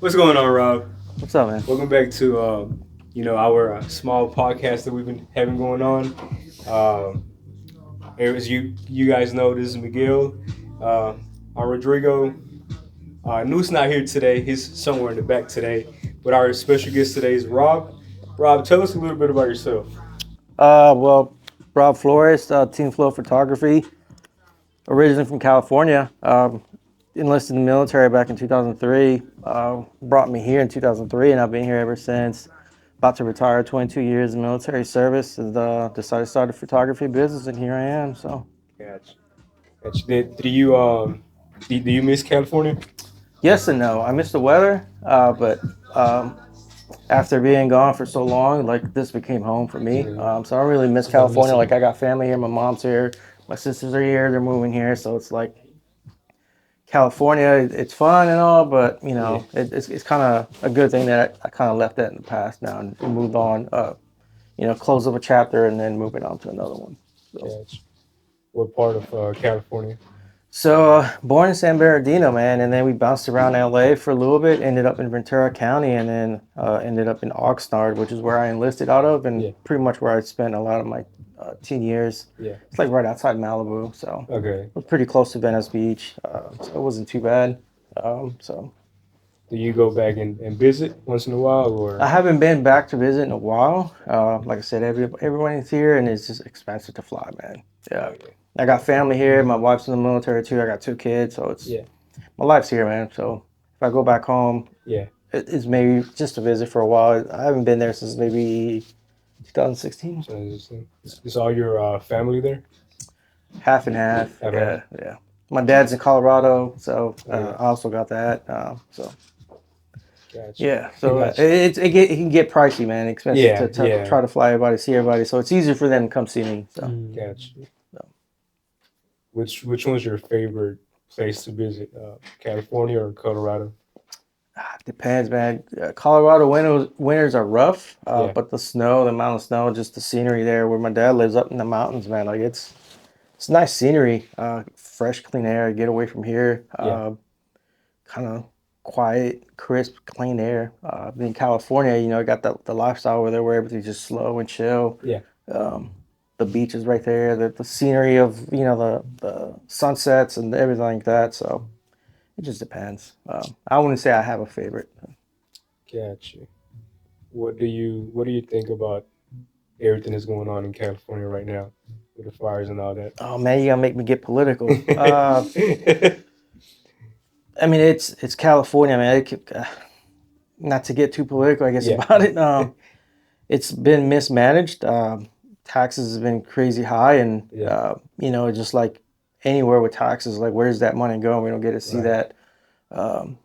What's going on, Rob? What's up, man? Welcome back to our small podcast that we've been having going on. Um, as you guys know, this is Miguel. Uh, Rodrigo. New's not here today. He's somewhere in the back today. But our special guest today is Rob. Rob, tell us a little bit about yourself. Well, Rob Flores, Team Flow Photography, originally from California. Enlisted in the military back in 2003. Brought me here in 2003, and I've been here ever since. About to retire, 22 years in military service, and decided to start a photography business, and here I am. So, Gotcha. Gotcha. Do you miss California? yes and no. I miss the weather, but um, after being gone for so long, like this became home for me. So I don't really miss I miss California. it. Like I got family here, my mom's here, my sisters are here, they're moving here, so it's like California. It's fun and all, but Yeah. it's kind of a good thing that I kind of left that in the past now and moved on. Close up a chapter and then moving on to another one. So. Gotcha. What part of California? Born in San Bernardino, man, and then we bounced around LA for a little bit. Ended up in Ventura County, and then ended up in Oxnard, which is where I enlisted out of, and Yeah. pretty much where I spent a lot of my teen years. Yeah. It's like right outside Malibu, so Okay. it was pretty close to Venice Beach, so it wasn't too bad. So Do you go back and visit once in a while, or? I haven't been back to visit in a while. Like I said, everyone is here, and it's just expensive to fly, man. Yeah, Oh yeah. I got family here. My wife's in the military too. I got two kids, so it's Yeah. my life's here, man. So if I go back home, Yeah. it's maybe just to visit for a while. I haven't been there since maybe 2016. So is all your family there? Half and half. Okay. Yeah, yeah. My dad's in Colorado, so Okay. I also got that. So Gotcha. yeah, so Gotcha. it can get pricey, man. Expensive Yeah. to Yeah. try to fly everybody, see everybody. So it's easier for them to come see me. So Gotcha. so. Which one's your favorite place to visit? California or Colorado? Depends, man. Colorado winters are rough, Yeah. but the snow, the amount of snow, just the scenery there, where my dad lives up in the mountains, man. Like it's nice scenery, fresh, clean air. Get away from here, Yeah. kind of quiet, crisp, clean air. In California, I got the lifestyle over there where everything's just slow and chill. Yeah. Um, the beach is right there. The scenery of the sunsets and everything like that. So it just depends. I wouldn't say I have a favorite. Gotcha. What do you think about everything that's going on in California right now with the fires and all that? Oh man, you gotta make me get political. I mean, it's California, man. Not to get too political, I guess Yeah. about it. It's been mismanaged. Taxes have been crazy high, and Yeah. just like anywhere with taxes, like where's that money going? We don't get to see Right. that. Um,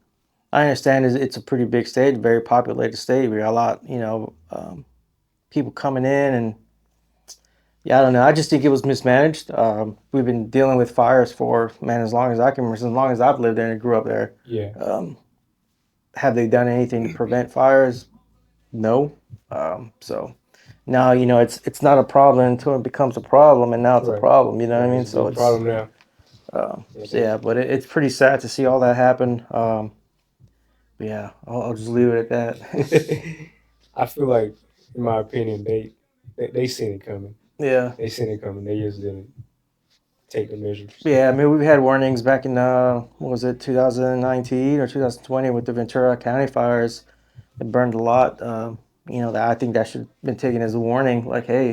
I understand it's a pretty big state, very populated state. We got a lot, people coming in, and yeah, I don't know. I just think it was mismanaged. We've been dealing with fires for, man, as long as I can remember, as long as I've lived there and grew up there. Yeah. Um, have they done anything to prevent fires? No. So now it's not a problem until it becomes a problem, and now it's a Right. problem. You know what I Right. mean? It's a So big problem now. so yeah, but it's pretty sad to see all that happen. But yeah, I'll just leave it at that. I feel like, in my opinion, they seen it coming. Yeah. They seen it coming. They just didn't take the measures. Yeah, I mean, we've had warnings back in what was it, 2019 or 2020 with the Ventura County fires. It burned a lot. That I think that should have been taken as a warning. Like, hey,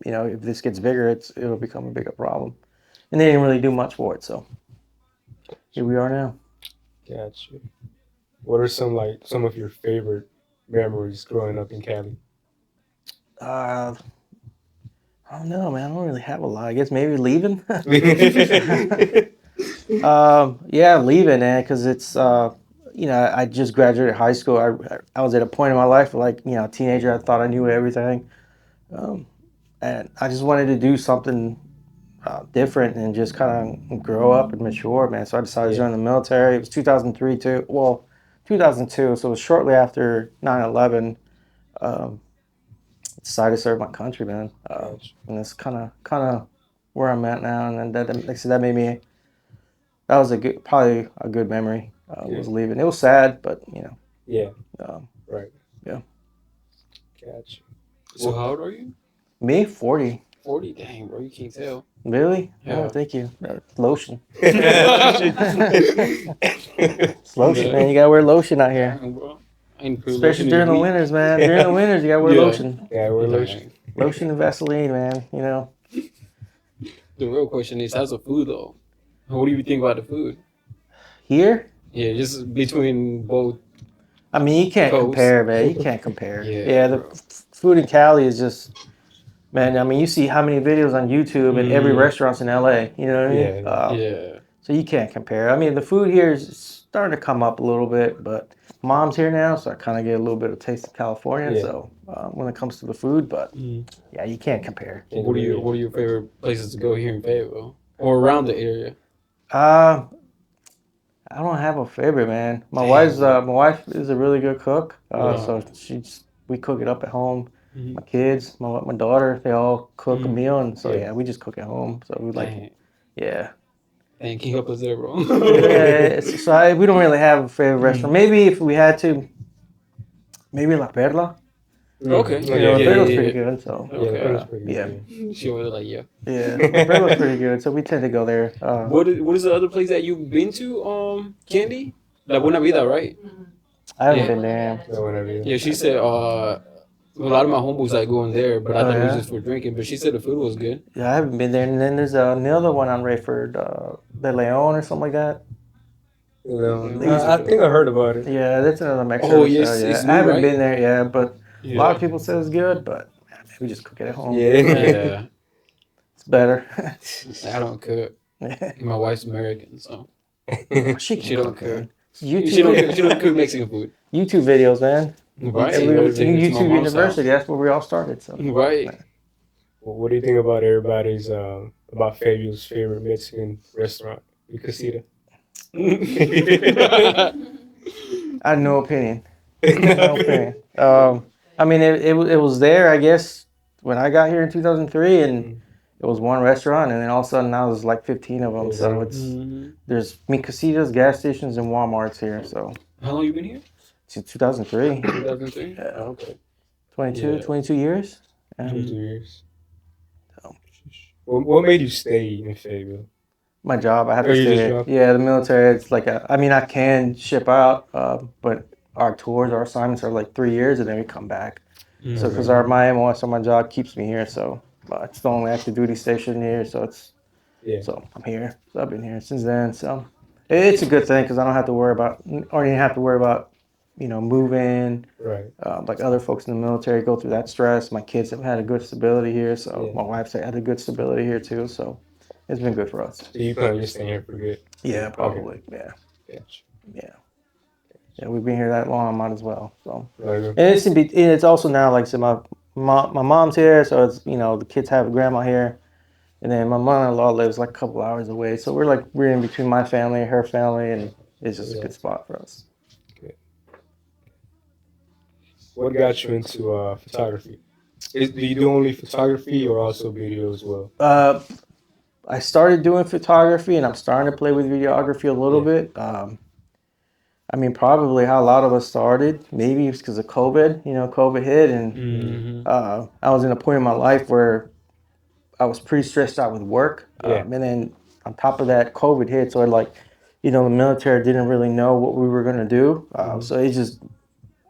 if this gets bigger, it'll become a bigger problem. And they didn't really do much for it. So here we are now. Gotcha. What are some of your favorite memories growing up in Cali? Uh, I don't know, man. I don't really have a lot. I guess maybe leaving. Yeah, leaving, man, because I just graduated high school. I was at a point in my life, like, teenager. I thought I knew everything, um, and I just wanted to do something different and just kind of grow up and mature, man. So I decided to Yeah. join the military. It was 2003 too. Well, 2002. So it was shortly after 9/11. Um, decided to serve my country, man. Gotcha. And that's kind of where I'm at now. And then like I said, that made me. That was probably a good memory. Yeah. Was leaving. It was sad, but. Yeah. Um, Right. Yeah. Gotcha. So how old are you? Me, 40. 40? Dang, bro, you can't tell. Really? Oh, Yeah. thank you. Lotion. Dang, It's lotion, man. You gotta wear lotion out here. bro. I ain't put Especially lotion in a during the week. winters, man. During the winters, you gotta wear Yeah. lotion. Yeah, we're lotion. Dang. Lotion and Vaseline, man. You know. The real question is, how's the food though? What do you think about the food? Here, Yeah, just between both. I mean, you can't Coast. compare, man. You can't compare. Yeah, Yeah, the bro. food in Cali is just, man. I mean, you see how many videos on YouTube, and every restaurant's in LA. You know what I mean? Yeah, Yeah. So you can't compare. I mean, the food here is starting to come up a little bit, but mom's here now, so I kind of get a little bit of taste of California. Yeah. So when it comes to the food, but Mm. yeah, you can't compare. What are your favorite places to go here in Fayetteville or around the area? Uh, I don't have a favorite, man. My wife is a really good cook. Yeah. So we cook it up at home. Mhm. My kids, my daughter, they all cook a Mhm. meal, and so Yeah. yeah, we just cook at home. So we like, Dang. yeah. Dang, can you help us there, bro? Yeah, we don't really have a favorite restaurant. Maybe if we had to, maybe La Perla. Okay. You know, La Yeah, Perla's yeah, pretty yeah. good. So Yeah, Okay. that was pretty yeah. good. She was like, yeah. yeah, La Perla's pretty good. So we tend to go there. What is the other place that you've been to? Candy? La Buena Vida, right? I haven't yeah. been there. No, whatever. Yeah, she said. A lot of my homeboys like going there, but I Oh, thought it was yeah? just for drinking. But she said the food was good. Yeah, I haven't been there. And then there's another one on Rayford, De Leon or something like that. I think I heard about it. Yeah, that's another Mexican Oh, restaurant. yes, Yeah, it's I new, haven't right? been there. Yeah, but Yeah. a lot of people say it's good. But man, we just cook it at home. Yeah. Yeah, It's better. I don't cook. My wife's American, so she she don't cook. cook. Man. She don't cook. She don't cook Mexican food. YouTube videos, man. Right? Every, You gotta take it to my YouTube mom's University. house. That's where we all started. So Right. Well, what do you think about everybody's about Fabian's favorite Mexican restaurant, the Casita? I have no opinion. No opinion. I mean, it was there, I guess, when I got here in 2003, and it was one restaurant, and then all of a sudden now there's like 15 of them. So there's Casitas, gas stations, and Walmarts here. So How long you been here? since 2003, 2003. Yeah. Okay. 22 years. 22 years. So. What made you stay in Fayetteville? My job, I have Oh, to you stay just there. dropped? Yeah, the military. It's like I mean, I can ship out, but our tours, our assignments are like 3 years, and then we come back. So because my MOS on my job keeps me here, so it's the only active duty station here, so I'm here. So I've been here since then. So it's a good thing because I don't have to worry about, or you have to worry about, moving. Right. Like other folks in the military go through that stress. My kids have had a good stability here, so my wife's had a good stability here too. So it's been good for us. So you plan on just staying here for good? Yeah, probably. Yeah. Gotcha. Yeah, we've been here that long. I might as well. So, Okay. and it's also now, like I said, my mom's here, so it's the kids have a grandma here, and then my mother-in-law lives like a couple hours away. So we're in between my family and her family, and it's just a good spot for us. What got you into photography? Do you do only photography or also video as well? I started doing photography, and I'm starting to play with videography a little bit. I mean, probably how a lot of us started. Maybe it's because of COVID. COVID hit, and I was in a point in my life where I was pretty stressed out with work. And then on top of that, COVID hit, so the military didn't really know what we were gonna do. So it just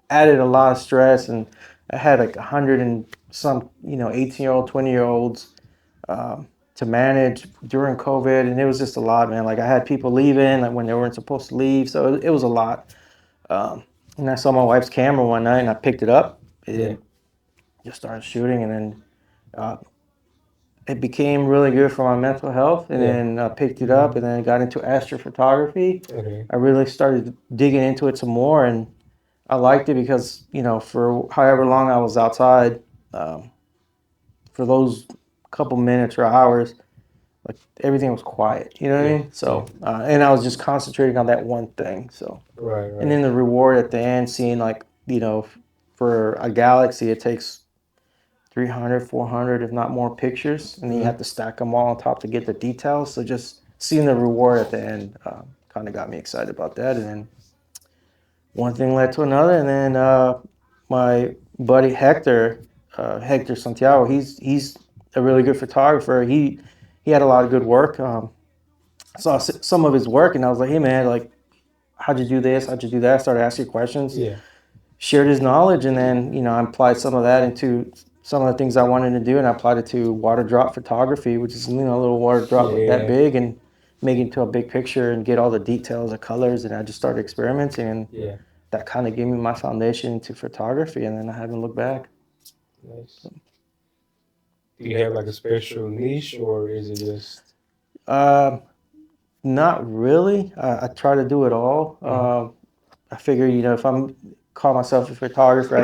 added a lot of stress, and I had like 100 and some, 18-year-old, 20-year-olds to manage during COVID, and it was just a lot, man. Like I had people leaving like when they weren't supposed to leave, so it was a lot. And I saw my wife's camera one night, and I picked it up and just started shooting, and then it became really good for my mental health. And then I picked it up, and then got into astrophotography. Okay. I really started digging into it some more, and I liked it because for however long I was outside, for those couple minutes or hours, like everything was quiet, you know what I mean? So, and I was just concentrating on that one thing. So, Right. and then the reward at the end, seeing for a galaxy, it takes 300, 400, if not more pictures, and then you have to stack them all on top to get the details. So just seeing the reward at the end kind of got me excited about that. And then one thing led to another, and then my buddy Hector Santiago, he's a really good photographer. He had a lot of good work. Saw some of his work, and I was like, hey man, like, how'd you do this? How'd you do that? I started asking questions, Yeah. shared his knowledge, and then I applied some of that into some of the things I wanted to do, and I applied it to water drop photography, which is a little water drop that Yeah. big, and make it into a big picture and get all the details, the colors, and I just started experimenting, and Yeah. that kind of gave me my foundation into photography, and then I haven't looked back. Nice. Do you have like a special niche, or is it just? Uh, Not really. I try to do it all. I figure, if I'm call myself a photographer, I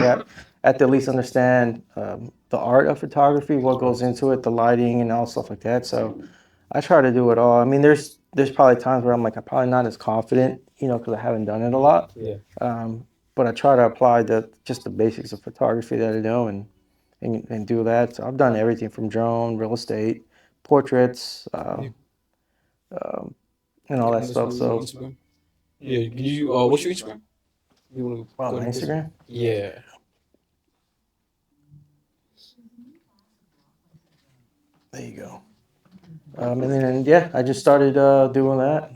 have to at least understand the art of photography, what goes into it, the lighting, and all stuff like that. So I try to do it all. I mean, there's probably times where I'm like, I'm probably not as confident, because I haven't done it a lot. Yeah. But I try to apply just the basics of photography that I know and do that. So I've done everything from drone, real estate, portraits, and all that stuff. So Instagram. Yeah, can you? What's your Instagram? You want to on go to Instagram. Yeah. There you go. And then yeah, I just started doing that.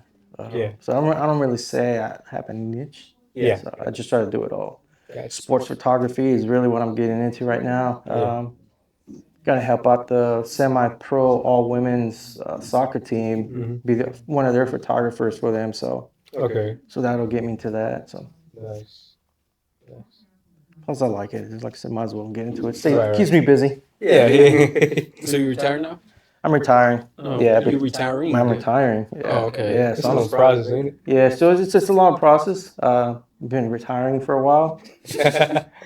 Yeah. So I don't really say I have a niche. Yeah. So I just try to do it all. Gotcha. Sports photography is really what I'm getting into right now. Yeah. Got to help out the semi-pro all-women's soccer team. Be one of their photographers for them. So Okay. that'll get me to that. So Nice. plus I like it. Just like I said, might as well get into it. Right. Keeps me busy. Yeah. Yeah. So you retired now? I'm retiring. Oh, Yeah, you're but retiring. I'm retiring. Yeah. Oh, okay. Yeah, It's so a long process, ain't it? yeah, so it's just a long process. Been retiring for a while,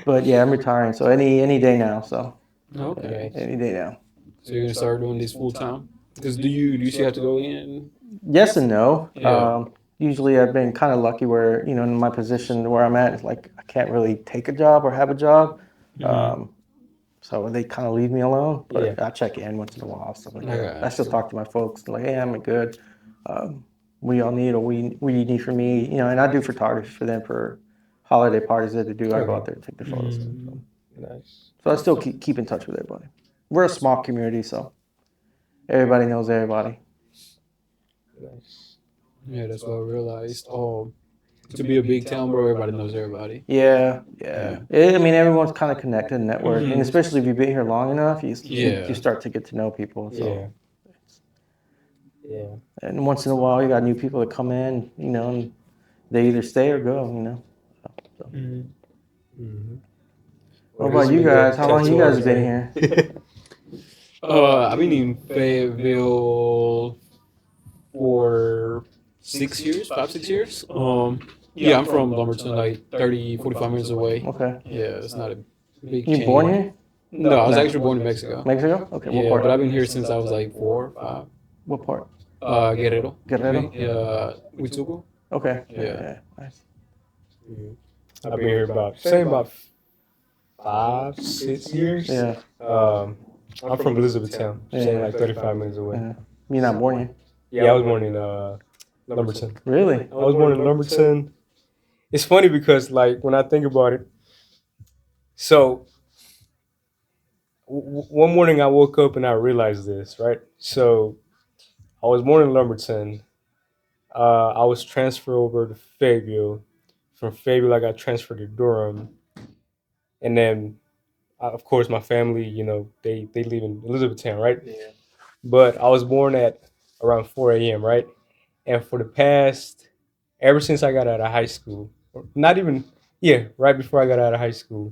but yeah, I'm retiring. So any day now. So Okay. any day now. So you're gonna start doing this full time? Because do you still have to go in? Yes and no. Yeah. Usually I've been kind of lucky where in my position where I'm at, it's like I can't really take a job or have a job. So they kind of leave me alone, but Yeah. I check in once in a while, stuff like I that. got I still talk to my folks, like, hey, I'm good. What do y'all need, or what do you need from me? And I do photography for them for holiday parties that they do. I go out there and take the photos. Nice. So I still keep in touch with everybody. We're a small community, so everybody knows everybody. Nice. Yeah, that's what I realized. To be a big town, bro, everybody knows everybody. Yeah. I mean, everyone's kind of connected and networked, and especially if you've been here long enough, you start to get to know people. So. Yeah. Yeah. And once in a while, you got new people that come in, and they either stay or go. So. What about you guys? How long you guys been here? I've been in Fayetteville for 6 years, 5, 6 years. Yeah, I'm from Lumberton, like 30, 45 minutes away. Okay. Yeah, it's not a big You change. born here? No, I was actually born in Mexico. Mexico? Okay. What Yeah, part? but I've been here since I was like 4, 5. What part? Guerrero. Guerrero? Huitzuco. Okay. Yeah. Nice. I've been here about 5, 6 years. Yeah. I'm from Elizabethtown, Yeah. like 35 minutes away. Yeah. You're not born here? Yeah, I was born in Lumberton. Really? I was born in Lumberton. It's funny because, like, when I think about it, so one morning I woke up and I realized this, right? So I was born in Lumberton. I was transferred over to Fayetteville. From Fayetteville, I got transferred to Durham, and then, of course, my family, they live in Elizabethtown, right? Yeah. But I was born at around 4 a.m., right? And for the past, ever since I got out of high school, or not even, yeah, right before I got out of high school,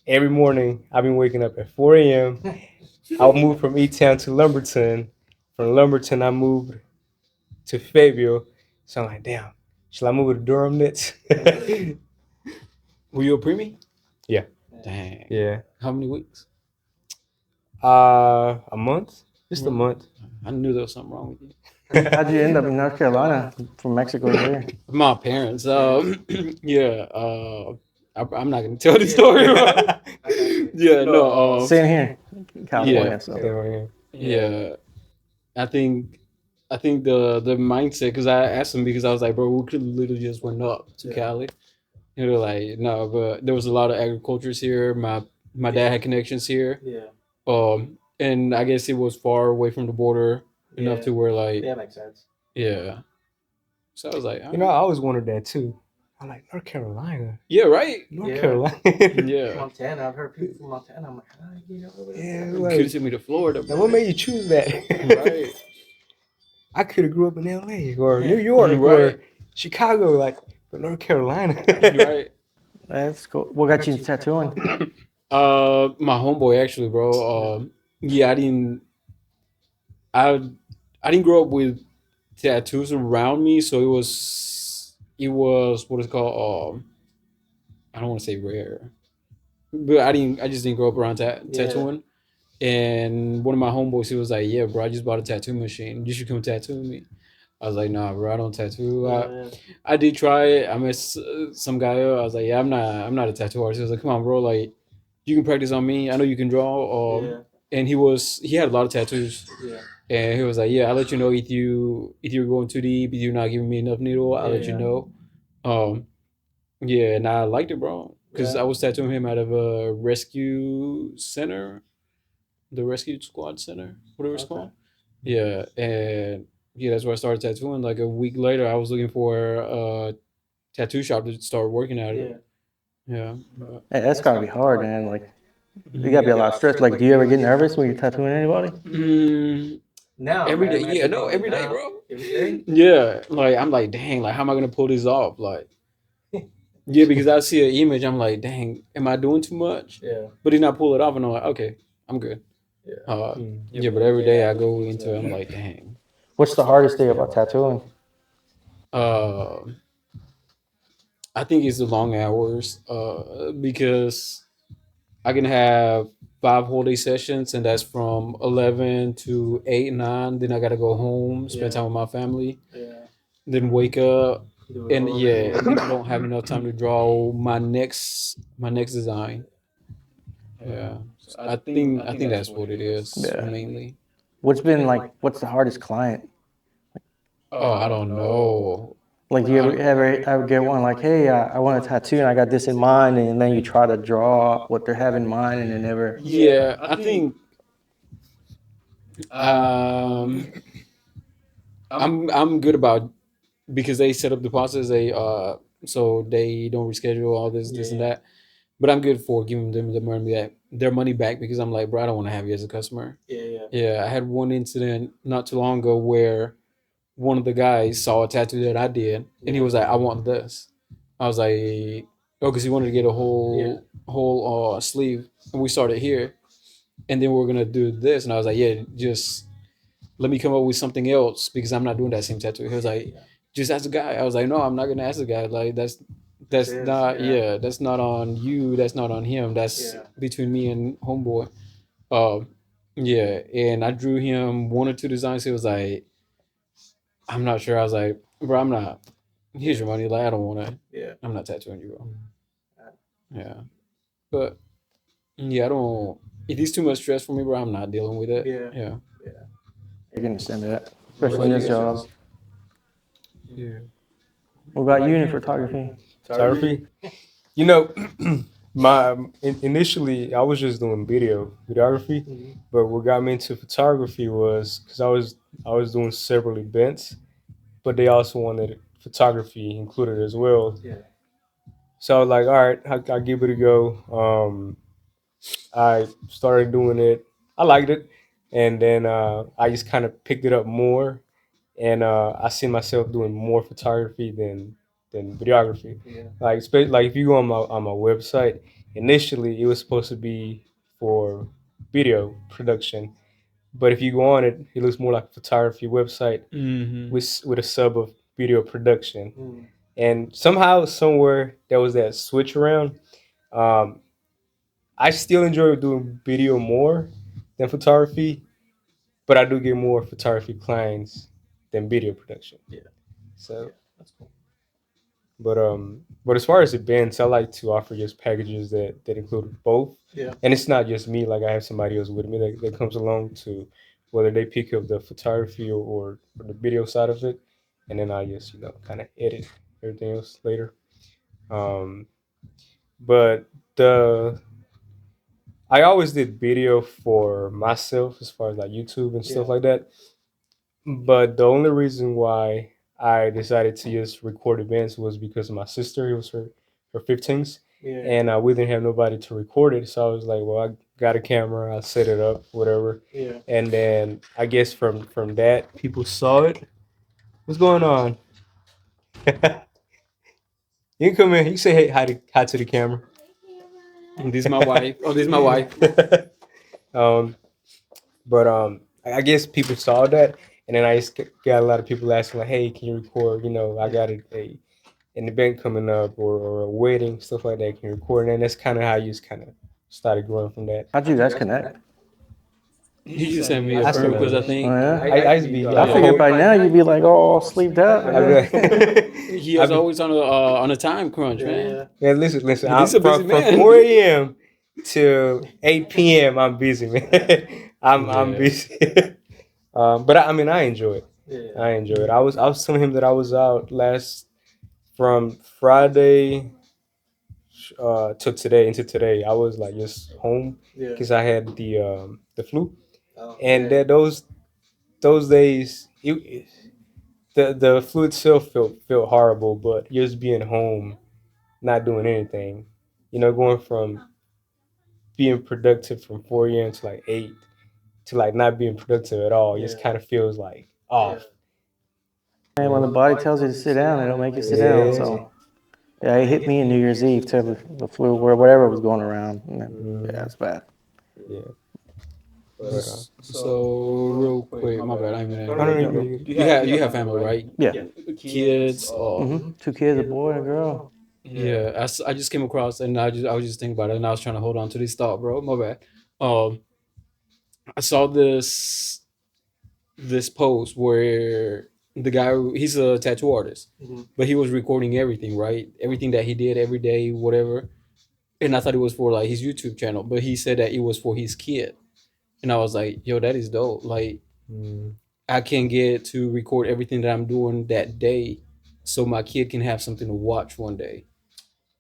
every morning I've been waking up at 4 a.m. I moved from E-Town to Lumberton. From Lumberton, I moved to Fayetteville. So I'm like, damn, should I move to Durham next? Were you a preemie? Yeah. Dang. Yeah. How many weeks? A month? Just a month. I knew there was something wrong with you. How'd you end up in North Carolina from Mexico to here? My parents. Yeah. I'm not gonna tell the story. Right? Yeah. No. Same here, California. Yeah. So. Yeah. I think the mindset, because I asked him, because I was like, bro, we could literally just went up to Cali. You know, like no, but there was a lot of agricultures here. My dad had connections here. Yeah. And I guess it was far away from the border enough to where like makes sense. yeah. So I was like, You know, I always wanted that too. I'm like North Carolina, yeah, right, North Yeah. Carolina. yeah. Montana. I've heard people from Montana. I'm like, how do you get over there? Yeah, Could like, have sent me to Florida, now what made you choose that? right, I could have grew up in L.A. or Yeah. New York right, or Chicago, like, but North Carolina. right. That's cool. What got you into tattooing? My homeboy actually, bro. Yeah, I I didn't grow up with tattoos around me, so it was what is it called. I don't want to say rare, but I just didn't grow up around tattooing. And one of my homeboys, he was like, "Yeah, bro, I just bought a tattoo machine. You should come tattoo me." I was like, "Nah, bro, I don't tattoo." I did try it. I met some guy. I was like, "Yeah, I'm not a tattoo artist." He was like, "Come on, bro, like you can practice on me. I know you can draw." And he had a lot of tattoos. Yeah. And he was like, "Yeah, I'll let you know if you're going too deep, if you're not giving me enough needle, I'll let you know." Um, yeah, and I liked it, bro, because I was tattooing him out of a rescue center, the rescue squad center, whatever it's called. Yeah, and yeah, that's where I started tattooing. Like a week later, I was looking for a tattoo shop to start working at it. Yeah, but, Hey, that's gotta be hard, man. Like, you gotta be a lot of stress. Like, do you ever get nervous when you're tattooing anybody? mm, Now, every day, yeah, no, every day, bro. Yeah, like I'm like, dang, like how am I gonna pull this off? Like, yeah, because I see an image, I'm like, dang, am I doing too much? Yeah. But then I pull it off, and I'm like, okay, I'm good. Yeah, but every day I go into it, I'm like, dang. What's the hardest thing about tattooing? Uh, I think it's the long hours. Because I can have 5 whole day sessions, and that's from 11 to 8, 9. Then I gotta go home, spend time with my family, then wake up, and yeah, and then I don't have enough time to draw my next design. Yeah, so I think that's what it is Yeah. mainly. What's the hardest client? Oh, I don't know. Like, do you ever get one like, hey, I want a tattoo and I got this in mind, and then you try to draw what they have in mind, and it never. Yeah, I think um, I'm good about because they set up the process. So they don't reschedule all this and that. But I'm good for giving them their money back because I'm like, bro, I don't want to have you as a customer. Yeah, I had one incident not too long ago where one of the guys saw a tattoo that I did, and he was like, "I want this." I was like, "Oh," because he wanted to get a whole sleeve, and we started here, and then we're gonna do this, and I was like, "Yeah, just let me come up with something else because I'm not doing that same tattoo." He was like, "Just ask the guy." I was like, "No, I'm not gonna ask the guy. Like that's not that's not on you. That's not on him. That's between me and homeboy." Um, yeah, and I drew him 1 or 2 designs. He was like, "I'm not sure." I was like, "Bro, I'm not. Here's your money. Like, I don't want to. I'm not tattooing you, bro." Yeah, but yeah, I don't. If it's too much stress for me, bro, I'm not dealing with it. Yeah. You can understand that, especially in this job. Yeah. What about you in photography? Photography. You know, initially I was just doing videography, but what got me into photography was because I was doing several events, but they also wanted photography included as well. So I was like, all right, I'll give it a go. I started doing it. I liked it, and then I just kind of picked it up more, and I see myself doing more photography than videography. Like if you go on my website, initially it was supposed to be for video production, but if you go on it, it looks more like a photography website Mm-hmm. with a sub of video production. And somehow, somewhere, there was that switch around. Um, I still enjoy doing video more than photography, but I do get more photography clients than video production. So, but as far as events, I like to offer just packages that include both. And it's not just me. Like I have somebody else with me that comes along to whether they pick up the photography or the video side of it, and then I just kind of edit everything else later. Um, but the I always did video for myself as far as like YouTube and stuff like that. But the only reason why I decided to just record events was because of my sister. It was her 15th, and we didn't have nobody to record it. So I was like, well, I got a camera. I set it up, whatever. And then I guess from that, people saw it. What's going on? You can come in. You can say hey hi to the camera. This is my wife. Oh, this is my wife. um, but I guess people saw that, and then I just got a lot of people asking like, "Hey, can you record? You know, I got a an event coming up or a wedding, stuff like that. Can you record?" And that's kind of how you just kind of started growing from that. How'd you guys connect? He just sent me a I friend still request, I Oh think. yeah. I used to be. I figured by now you'd be like all sleeved up. I'd be like, He was always on a time crunch, man. yeah, listen. He's a busy From man. 4 a.m. to 8 p.m. I'm busy, man. I'm Yeah. busy. But I mean, I enjoy it. I enjoy it. I was telling him that I was out last from Friday to today into today. I was like just home because I had the flu, and that those days the flu itself felt horrible, but just being home, not doing anything, going from being productive from 4 a.m. to like 8 to like not being productive at all, just kind of feels like off. And when the body tells you to sit down, it'll make you sit down. So yeah, it hit me in New Year's Eve too, the flu or whatever was going around. And yeah, it's bad. Yeah. So real quick, my bad. I'm I don't gonna. know. You have family, right? Yeah. Kids. Mm-hmm. 2 kids, a boy and a girl. Yeah. I just came across and I was just thinking about it and I was trying to hold on to this thought, bro. My bad. Um, I saw this post where the guy he's a tattoo artist, but he was recording everything, right? Everything that he did every day, whatever. And I thought it was for like his YouTube channel, but he said that it was for his kid. And I was like, yo, that is dope. Like, Mm. I can get to record everything that I'm doing that day so my kid can have something to watch one day.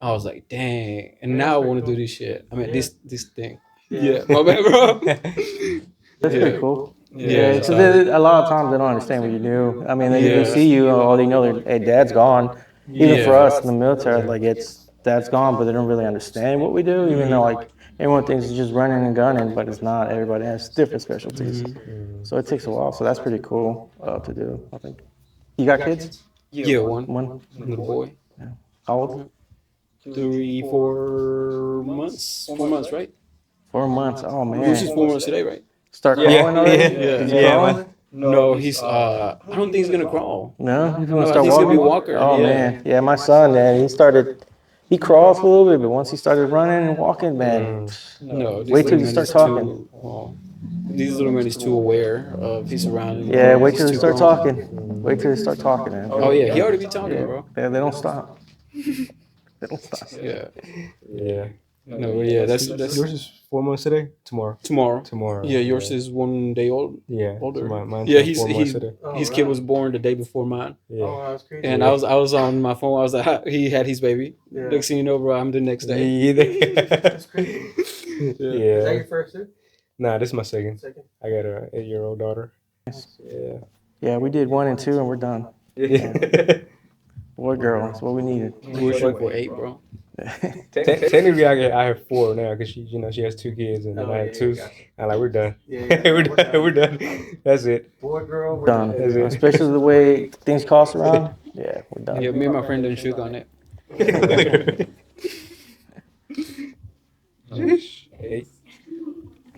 I was like, dang. And now I want to do this shit. I mean, this thing. Yeah, my bad, bro. That's Yeah. pretty cool. Yeah. Yeah, because a lot of times they don't understand what you do. I mean, they see you, all they know, hey, dad's gone. Even for us in the military, like it's dad's gone, but they don't really understand what we do. Even though like everyone thinks it's just running and gunning, but it's not. Everybody has different specialties, so it takes a while. So that's pretty cool to do. I think. You got kids? Yeah, one One? little boy. How old? 3, 4 months. 4 months, right? 4 months. Oh Which is man. 4 months today, right? Start crawling already? Yeah. Is he Yeah, crawling? No, he's I don't think he's gonna crawl. No, he's No, gonna I start think he's gonna be walking. walker. Oh Yeah. man, yeah, my son, man, he crawls for a little bit, but once he started running and walking, man, No, this wait till little you man start is talking. too. This little man is too aware of his surroundings. Yeah, wait He's till they too start grown. talking. Wait till they start talking, man. Oh yeah, he already be talking, Yeah, bro. they don't stop. They don't stop. Yeah. Yeah. No, but yeah, that's Yours is 4 months today. Tomorrow. tomorrow. Yeah, yours is 1 day old. Yeah. Older. So mine Yeah, turned 4 months today. his kid was born the day before mine, Yeah. and I was on my phone. I was like, he had his baby. Next thing you know, bro, I'm the next day. Me either. That's crazy. Yeah. Is that your first, sir? Nah, this is my second. Second? I got a 8-year-old daughter. Yeah. Yeah, we did 1 and 2, and we're done. Yeah. Boy, girl, that's what we needed. We're shooting for 8, bro. Technically, I have 4 now because she has 2 kids and then I have 2. I'm like, we're done. We're done. We're done. That's it. Boy, girl, we're Done. That's it. Especially the way things cost around. Yeah, we're done. Yeah, me and my friend done shook on it. Eight.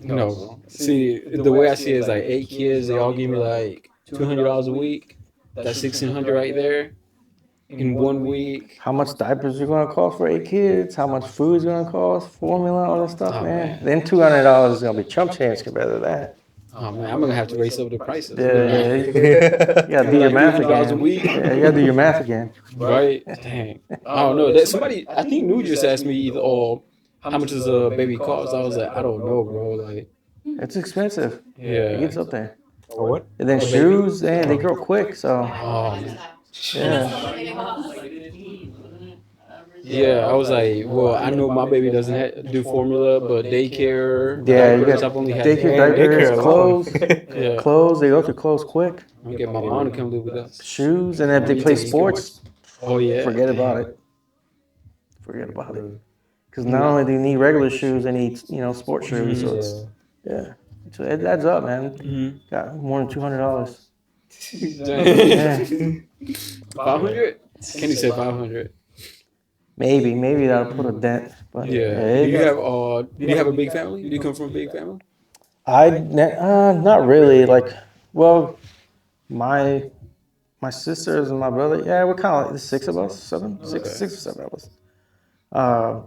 No, bro. See, the way I see it is like 8 kids. They all give me like $200 a week. That's 1,600 right there. In 1 week. How much diapers are gonna cost for 8 kids? How much food is gonna cost? Formula, all that stuff, Oh, man. man. Then $200 is gonna be chump change compared to that. Oh man, I'm gonna have to raise up the prices. Yeah, you gotta do your math $300 a again. week. Yeah, you gotta do your math again. Right? Dang. I don't know. That somebody, I think New just asked me either, oh, how much does a baby cost? I was like, I don't know, bro. Like, It's expensive. It yeah. gets up there. Or what? And then shoes, they grow quick. So Oh, man. yeah. Yeah, I was like, well, I know my baby doesn't do formula, but daycare, Yeah, you diapers, got I've only had daycare, Man, that. diapers, daycare alone. clothes, Yeah, clothes. They go through clothes quick. I'm getting my mom to come live with us. Shoes, and if they You play take sports, Oh yeah, forget about damn. it. Forget about it. Mm. Because not only do you need regular shoes, they need sports shoes. So it's Yeah. yeah, so it adds up, man. Mm-hmm. Got more than $200. Yeah, Dang. 500? Can you say 500? maybe that'll put a dent. But Yeah. yeah, Do you have a big family? Do you come from a big family? not really. Like, well, my my sisters and my brother. Yeah, we're kind of like the six of us, seven, six, Okay. 6 or 7 of us. Uh,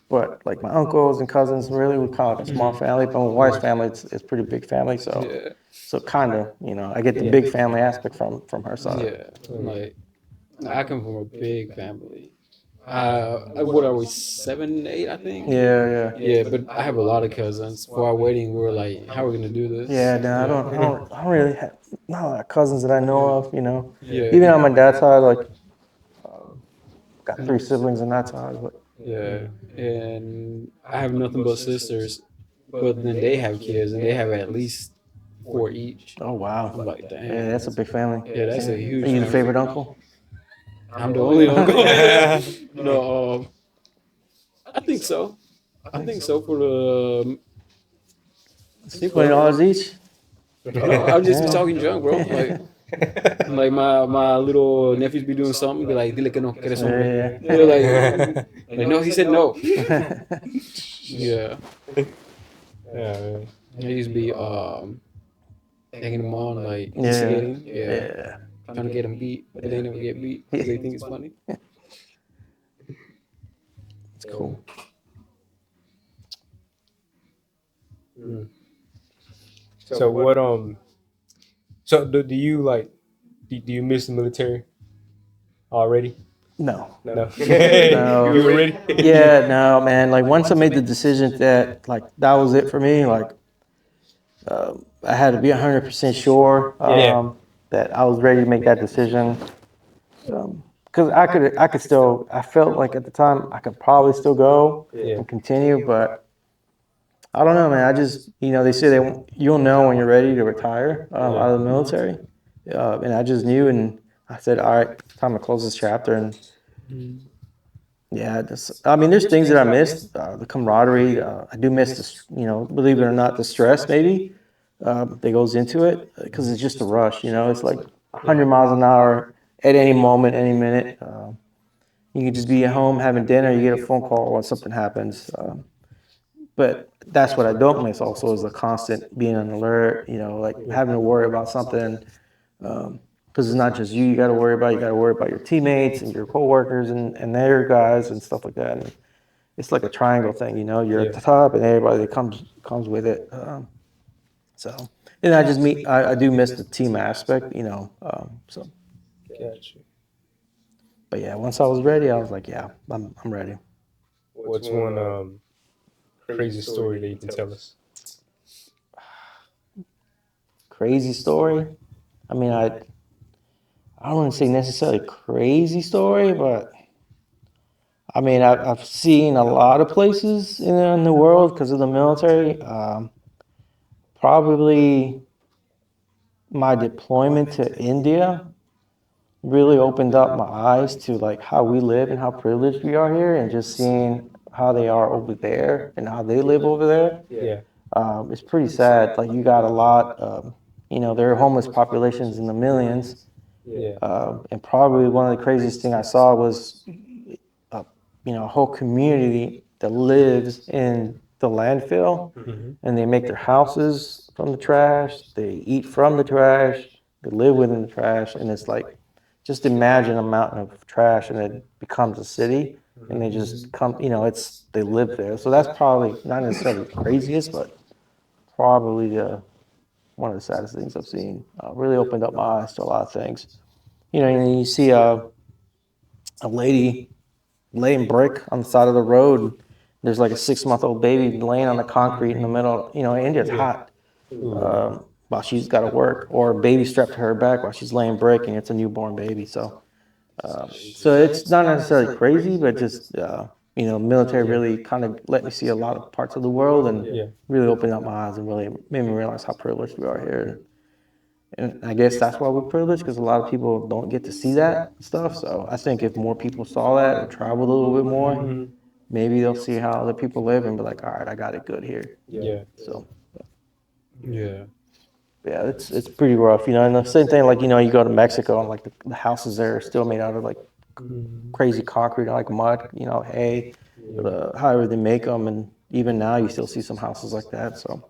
but like my uncles and cousins, really, we're kind of like a small family. But my wife's family, it's pretty big family. So Yeah. so kind of, I get the big family aspect from her side. Yeah. Like I come from a big family. What are we? 7, 8, I think. Yeah, yeah. Yeah, but I have a lot of cousins. For our wedding, we were like, "How are we gonna do this?" Yeah, no, I don't really have not a lot of cousins that I know of. Yeah. Even on my dad's side, like got 3 siblings on that side, but Yeah, and I have nothing but sisters, but then they have kids, and they have at least 4 each. oh wow, I'm like, yeah, damn. that's a big family. Yeah, that's a huge Are you the family. favorite uncle? I'm the only uncle. No, I think so. I think so for the. $20 each. No, I'll just be Yeah. talking junk, bro. Like my little nephews be doing something, be like, "Dile que no, que eres hombre." Yeah, They're like, no, he said no. yeah. Yeah, Yeah, man. I used to be taking them on, like Yeah. instigating, yeah, Yeah. trying to get them beat, but they never get beat because they think it's funny. It's cool. So what so do you like do you miss the military already? No. No. No. You were ready? Yeah, no, man. Like once I made the decision that like that was it for me, like I had to be 100% sure Yeah. that I was ready to make that decision. Because I could still, I felt like at the time I could probably still go Yeah. and continue, but I don't know, man. I just, they say you'll know when you're ready to retire out of the military, and I just knew, and I said, all right, time to close this chapter, and yeah, I mean, there's things that I missed, the camaraderie. I do miss this, believe it or not, the stress maybe that goes into it because it's just a rush. It's like 100 miles an hour at any moment, any minute. You can just be at home having dinner. You get a phone call when something happens. But that's what I don't miss. Also, is the constant being on alert. Like having to worry about something. Because it's not just you. You got to worry about. You got to worry about your teammates and your coworkers and their guys and stuff like that. And it's like a triangle thing. You're at the top, and everybody that comes with it. So, and I do miss the team aspect. So, Gotcha. but yeah, once I was ready, I was like, yeah, I'm ready. What's one crazy story that you can tell us? Crazy story. I mean, I don't want to say necessarily crazy story, but I mean, I've seen a lot of places in the world because of the military. Probably my deployment to India really opened up my eyes to like how we live and how privileged we are here, and just seeing how they are over there and how they live over there. Yeah. It's pretty sad. Like you got a lot, there are homeless populations in the millions. Yeah. And probably one of the craziest thing I saw was, a whole community that lives in the landfill, and they make their houses from the trash. They eat from the trash. They live within the trash, and it's like, just imagine a mountain of trash, and it becomes a city, and they just come. They live there. So that's probably not necessarily the craziest, but probably one of the saddest things I've seen. Really opened up my eyes to a lot of things. And you see a lady laying brick on the side of the road. There's like a 6-month-old baby laying on the concrete in the middle. India's hot while she's got to work, or a baby strapped to her back while she's laying brick, and it's a newborn baby. So So it's not necessarily crazy, but just military really kind of let me see a lot of parts of the world and Yeah. really opened up my eyes and really made me realize how privileged we are here. And I guess that's why we're privileged because a lot of people don't get to see that stuff. So I think if more people saw that or traveled a little bit more, Hmm. maybe they'll see how other people live and be like, all right, I got it good here. Yeah. So Yeah. yeah, it's pretty rough, And the same thing, like you go to Mexico and like the houses there are still made out of like Mhm. crazy concrete, like mud, hay, Yeah. however they make them, and even now you still see some houses like that. So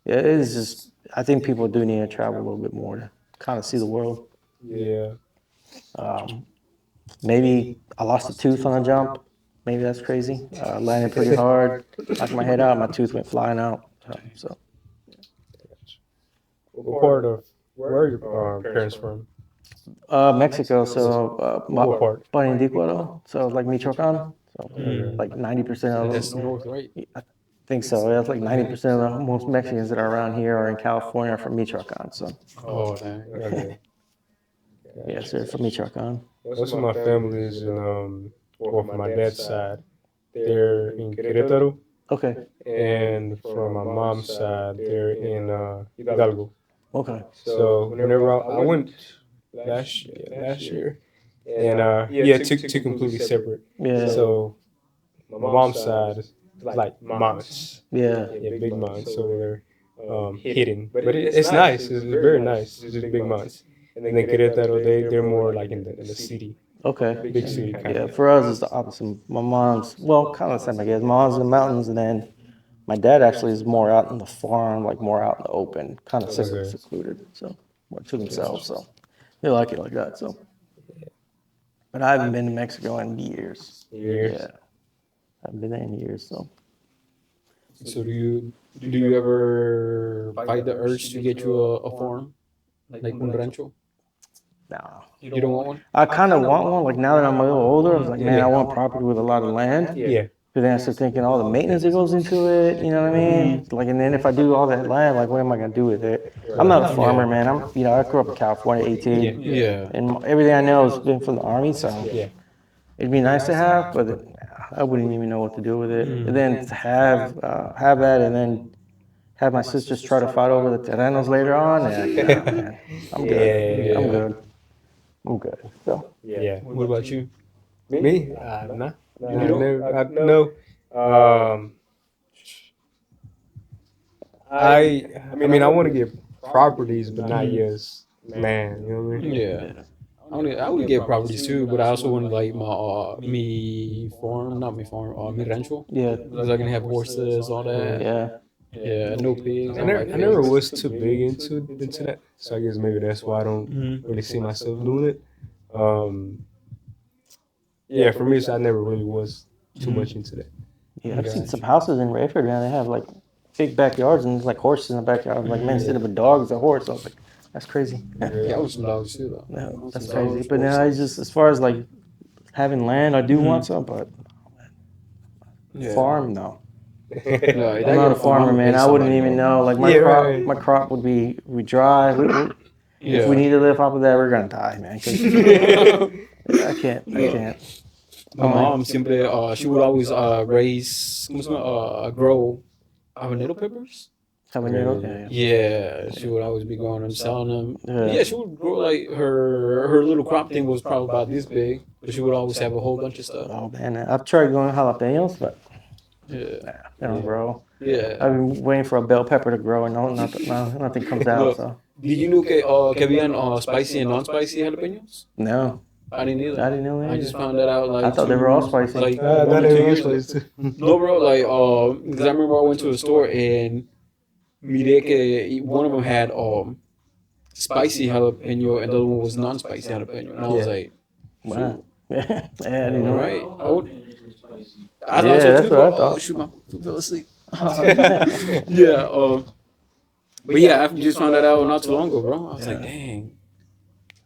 yeah, it is just. I think people do need to travel a little bit more to kind of see the world. Yeah. Maybe I lost a tooth on a jump. Maybe that's crazy. Landed pretty hard, knocked my head out, my tooth went flying out. So What part of where are your parents from? Mexico, so What part? Parindicuaro, so like Michoacan. So Mm. like 90% of That's them, north, right? I think so. That's like 90% of the most Mexicans that are around here are in California are from Michoacan. So Oh, dang. Okay. yes, they're from Michoacan. Most of my family is in well, from my dad's side, they're in Querétaro, Okay, and from my mom's side, they're in Hidalgo. okay, So whenever I went last year, and yeah, two completely separate. yeah, So my mom's side is like mountains, yeah, yeah, big mountains. So they're hidden, but it's nice. It's very nice. It's just big mountains. And then Querétaro, they're more like in the city, okay. big city kind Yeah, of. for us it's the opposite. My mom's kind of the same, I guess. My mom's in the mountains, and then my dad actually is more out in the farm, like more out in the open, kind of Okay. secluded, so more to themselves. So they like it like that. So, but I haven't been to Mexico in years. Years. Yeah, I haven't been there in years. So So do you ever fight the urge to get you a farm, like un rancho? no, You don't want one? I kind of want one. Like now that I'm a little older, I was like, man, I Yeah. want property with a lot of land. Yeah. But then I started thinking all the maintenance that goes into it, you know what I mean? Like, and then if I do all that land, like, what am I gonna do with it? I'm not a farmer, man. I grew up in California, 18, Yeah. and everything I know has been from the army, so Yeah. it'd be nice to have, but I wouldn't even know what to do with it. And then to have that, and then have my sisters try to fight over the terrenos later on, and nah, man, I'm good. Yeah. I'm good. I'm good. So Yeah. What about you? Me? Nah. You don't? No. Um, I mean, I want to get properties, but not just land. You know what I mean? Yeah. I would get properties too, but I also want like my me farm, not me farm, me rancho, yeah, because I can have horses, all that. yeah. Yeah, no pigs. I I don't never, like I never pigs. was too big into that, so I guess maybe that's why I don't really see myself doing it. Um, yeah, for me, so I never really was too much into that. Yeah, I've seen some houses in Rayford, man. They have like big backyards and like horses in the backyard. I was like, man, instead of a dog, it's a horse. I was like, that's crazy. Yeah, I want some dogs too, though. No, that's crazy. But then I just, as far as like having land, I do want some, but Yeah. farm, no. No, I'm not a farmer, man. I wouldn't even know. Like my Yeah, crop, right. my crop would be dry. If we Yeah. need to live off of that, we're gonna die, man. 'Cause I can't. My mom simply, she would always raise, ¿cómo se llama? Grow habanero peppers. Habanero, okay. Yeah, she would always be growing them, selling them. Yeah. Yeah, she would grow like her little crop thing was probably about this big, but she would always have a whole bunch of stuff. Oh man, I've tried growing jalapenos, but Yeah, they don't grow. yeah. I've been waiting for a bell pepper to grow, and nothing comes out. Look, So did you know que habían spicy and non-spicy jalapenos? no, I didn't either. I didn't know that I either. just found that out like I thought they were all spicy. Like That 1 or ain't 2 my years ago. place too. No, bro, like because I remember I went to a store and miré que one of them had spicy jalapeno and the other one was non-spicy jalapeno, and I was Yeah. like, Wow. Yeah, I didn't know. right? I Yeah, thought so that's too, what I bro. thought. Oh, shoot, my foot fell asleep. Yeah, but yeah, I just found that out not too long ago, bro. I was like, dang.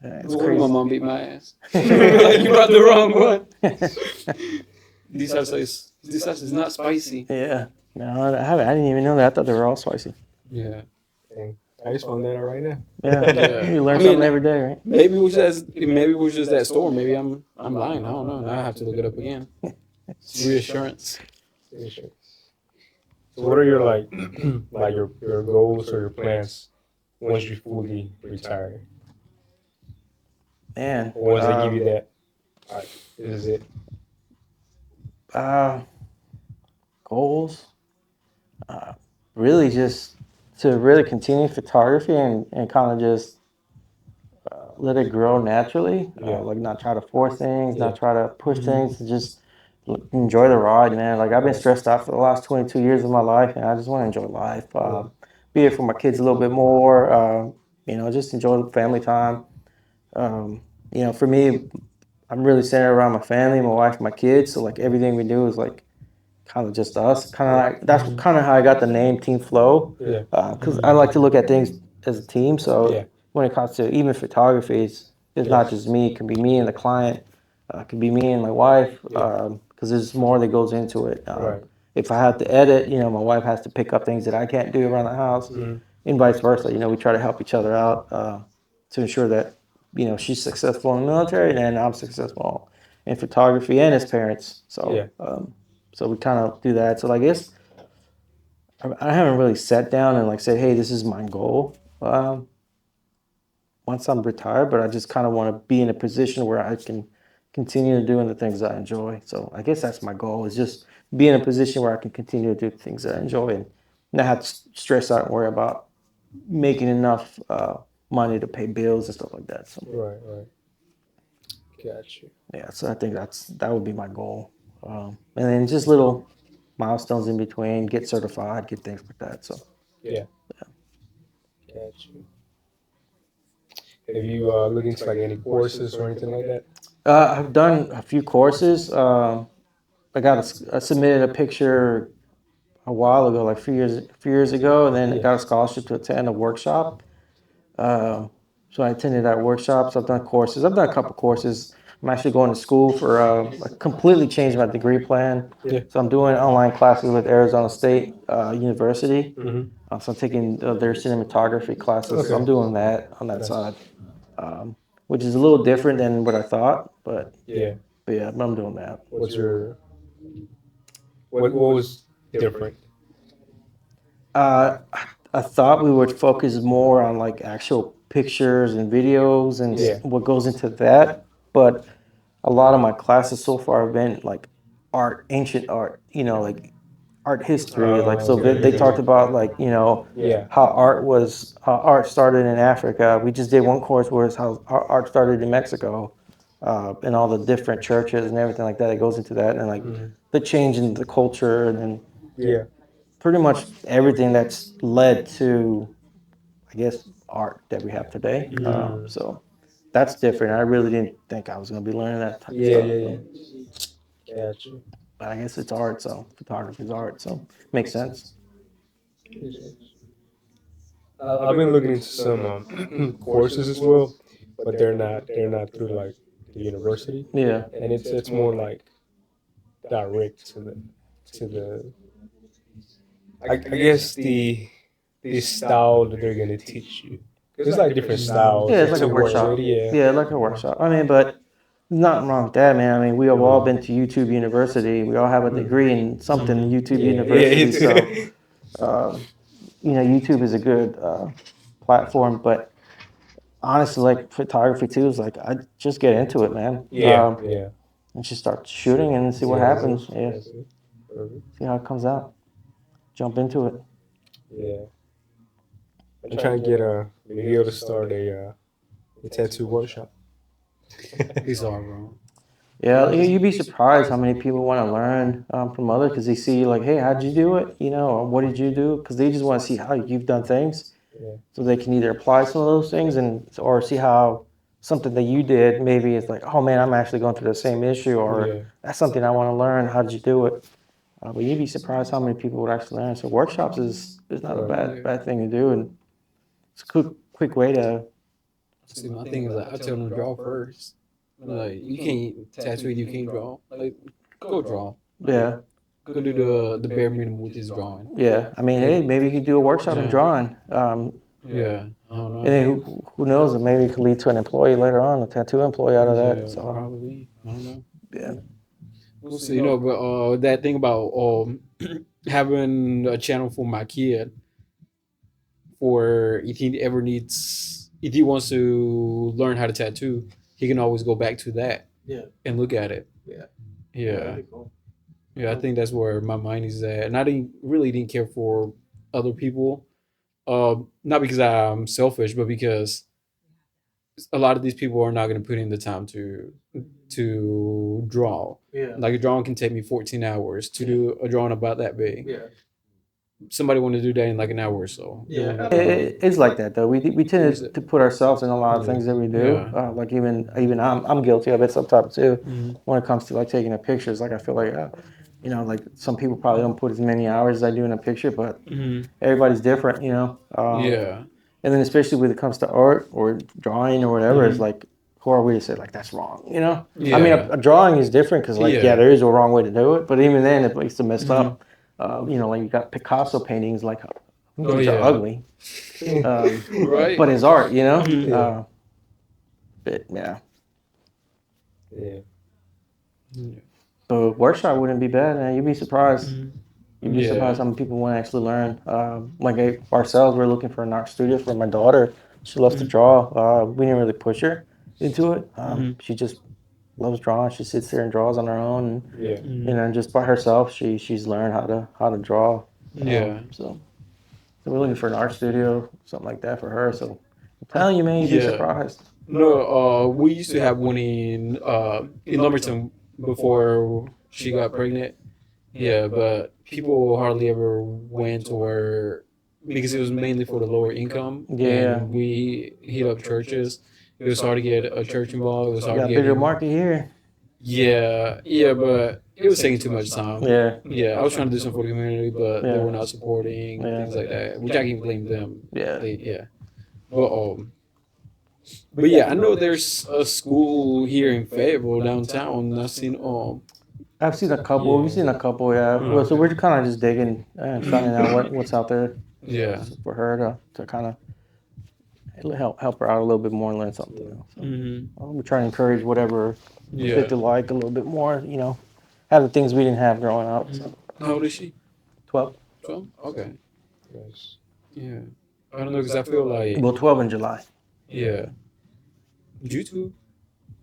Yeah, it's No wonder crazy. my mom beat my ass. Like, you brought the wrong one. This salsa is not spicy. Yeah. No, I didn't even know that. I thought they were all spicy. Yeah. Dang. I just found that out right now. Yeah, Yeah. you learn I mean, something every day, right? maybe it was just that store. Maybe I'm lying. I don't know. Now I have to look it up again. It's reassurance. Yeah, sure. So what are your like like your goals or your plans once you fully retire? Man, Or once they give you that, like this is it. uh, goals. Really just to really continue photography and kind of just let it grow naturally. Yeah. Like not try to force things, Yeah. not try to push things, and just enjoy the ride, man. Like I've been stressed out for the last 22 years of my life, and I just want to enjoy life. Be here for my kids a little bit more. Just enjoy the family time. Um, for me, I'm really centered around my family, my wife, my kids. So like everything we do is like kind of just us. Kind of like that's kind of how I got the name Team Flow. Yeah. Because I like to look at things as a team. So Yeah. when it comes to even photography, it's not just me. It can be me and the client. It could be me and my wife. Because there's more that goes into it. Right. If I have to edit, my wife has to pick up things that I can't do around the house, and vice versa. We try to help each other out to ensure that she's successful in the military and then I'm successful in photography and as parents. So Yeah. so we kind of do that. So I guess I haven't really sat down and like said, hey, this is my goal once I'm retired, but I just kind of want to be in a position where I can continue doing the things I enjoy. So I guess that's my goal is just be in a position where I can continue to do the things that I enjoy and not have to stress out and worry about making enough money to pay bills and stuff like that. So Right. Right. Gotcha. yeah, so I think that would be my goal, and then just little milestones in between, get certified, get things like that. So Yeah. Gotcha. Have you looked into like any courses or anything like that? I've done a few courses. I submitted a picture a while ago, like a few years ago, and then I got a scholarship to attend a workshop. Um, so I attended that workshop. So I've done courses. I've done a couple courses. I'm actually going to school for completely changed my degree plan. Yeah. So I'm doing online classes with Arizona State University. Mm-hmm. So I'm taking their cinematography classes. So I'm Okay. doing that on that Nice. side, which is a little different than what I thought. But Yeah. yeah, I'm doing that. What's your what was different? Uh, I thought we would focus more on like actual pictures and videos and Yeah. what goes into that, but a lot of my classes so far have been like art, ancient art, like art history. Like so, they talked about like Yeah. how art started in Africa. We just did one course where it's how art started in Mexico, and all the different churches and everything like that. It goes into that and like the change in the culture and then Yeah. pretty much everything that's led to, I guess, art that we have today. So that's different. I really didn't think I was going to be learning that type of Yeah. stuff. Yeah. Yeah. Gotcha. But I guess it's art, so photography is art, so makes sense. I've been looking into some courses as well, but they're not through like the university, Yeah. and it's more like direct to the I guess the style that they're gonna teach you. There's like different styles Yeah, it's like a to work workshop. with. Yeah. Yeah, like a workshop. I mean, but nothing wrong with that, man. I mean, we have all been to YouTube University. We all have a degree in something in YouTube Yeah. University. So, Yeah. YouTube is a good platform. But honestly, like photography too is like I just get into it, man. Yeah. Yeah. And just start shooting and see what Yeah. happens. Yeah, That's it. Perfect. see how it comes out. Jump into it. Yeah. I'm trying to get Miguel to start a tattoo workshop. These are wrong. Yeah, you'd be surprised how many people want to learn from others because they see like, hey, how'd you do it? Or what did you do? Because they just want to see how you've done things, Yeah. so they can either apply some of those things and or see how something that you did maybe it's like, oh man, I'm actually going through the same issue, or Yeah. that's something I want to learn. How did you do it? But you'd be surprised how many people would actually learn. So workshops is not a Right. bad thing to do, and it's a quick way to. See, my thing is like I tell them to draw first. Like you can't tattoo it, you can't draw. Like go draw. Yeah. Go do the bare minimum with this drawing. Yeah, I mean, hey, maybe you could do a workshop in Yeah. drawing. Yeah, I don't know. And then who knows? Maybe it could lead to an employee later on, a tattoo employee out of that. Yeah, So probably. I don't know. yeah, We'll see. But that thing about having a channel for my kid, for if he wants to learn how to tattoo, he can always go back to that. Yeah. And look at it. Yeah. Yeah. Cool. Yeah, I think that's where my mind is at, and I didn't care for other people, not because I'm selfish, but because a lot of these people are not going to put in the time to draw. Yeah. Like a drawing can take me 14 hours to do a drawing about that big. Yeah. Somebody want to do that in like an hour or so. Yeah, it's like that though. We tend to put ourselves in a lot of things that we do. Yeah. Like even I'm guilty of it sometimes too. Mhm. When it comes to like taking the pictures, like I feel like like some people probably don't put as many hours as I do in a picture, but Mhm. everybody's different, Yeah. And then especially when it comes to art or drawing or whatever, it's Mhm. like who are we to say like that's wrong, Yeah. I mean, a drawing is different because like Yeah. there is a wrong way to do it, but even then, if it's messed Mhm. up, like you got Picasso paintings, like Oh, these are yeah. ugly, Right. but it's art, Mhm. But yeah, Yeah. but workshop wouldn't be bad, man. You'd be surprised. Mhm. You'd be Yeah. surprised how many people want to actually learn. Ourselves, we're looking for an art studio for my daughter. She loves to draw. We didn't really push her into it. She just loves drawing. She sits there and draws on her own, and Yeah. just by herself, she's learned how to draw. Yeah. So we're looking for an art studio, something like that for her. So I'm telling you, man, you'd be Yeah. surprised. No, we used to have one in Lumberton before she got pregnant. Yeah, but people hardly ever went or because it was mainly for the lower income. Yeah. And we hit up churches. It was hard to get a church involved. It was hard Got to a get bigger market here. Yeah, but it was taking too much time. Yeah. Yeah, I was trying to do something for the community, but they Yeah. were not supporting things like that, which I can blame them. Yeah. Yeah, but yeah, I know there's a school here in Fayetteville downtown. I've seen a couple. Yeah. We've seen a couple, yeah. Well, so we're kind of just digging and finding out what's out there Yeah. for her to kind of help her out a little bit more and learn something. So, Mm-hmm. we try to encourage whatever Yeah. fit to like a little bit more. Have the things we didn't have growing up. So. How old is she? 12. 12? Okay. Nice. Yeah. I don't know because I feel like Well, 12 in July. yeah. YouTube.